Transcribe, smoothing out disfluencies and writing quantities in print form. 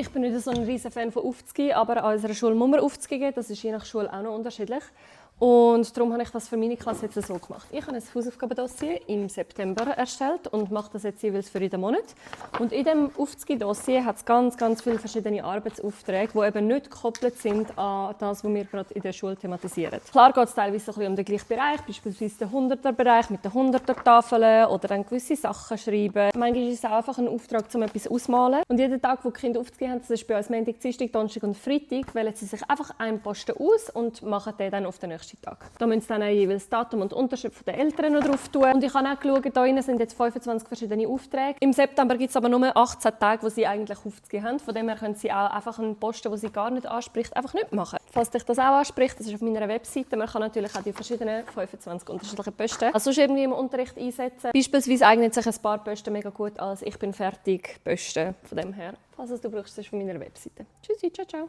Ich bin nicht so ein riesen Fan von Aufzügen, aber an unserer Schule muss man Aufzüge geben. Das ist je nach Schule auch noch unterschiedlich. Und darum habe ich das für meine Klasse jetzt so gemacht. Ich habe ein Hausaufgabendossier im September erstellt und mache das jetzt jeweils für jeden Monat. Und in diesem Aufzüge-Dossier hat es ganz viele verschiedene Arbeitsaufträge, die eben nicht gekoppelt sind an das, was wir gerade in der Schule thematisieren. Klar geht es teilweise ein bisschen um den gleichen Bereich, beispielsweise den 100er-Bereich mit den 100er-Tafeln oder dann gewisse Sachen schreiben. Manchmal ist es auch einfach ein Auftrag, um etwas auszumalen. Und jeden Tag, wo die Kinder Aufzüge haben, das ist bei uns Montag, Dienstag, Donnerstag und Freitag, wählen sie sich einfach einen Posten aus und machen den dann auf den nächsten Tag. Da müssen sie dann auch jeweils Datum und Unterschrift der Eltern noch drauf tun. Und ich habe auch geschaut, hier sind jetzt 25 verschiedene Aufträge. Im September gibt es aber nur 18 Tage, wo sie eigentlich Aufzüge haben. Von dem her können sie auch einfach einen Posten, den sie gar nicht anspricht, einfach nicht machen. Falls dich das auch anspricht, das ist auf meiner Webseite. Man kann natürlich auch die verschiedenen 25 unterschiedlichen Posten also sonst irgendwie im Unterricht einsetzen. Beispielsweise eignet sich ein paar Posten mega gut als «Ich bin fertig» Posten. Von dem her, falls du brauchst, das ist auf meiner Webseite. Tschüssi, ciao, ciao.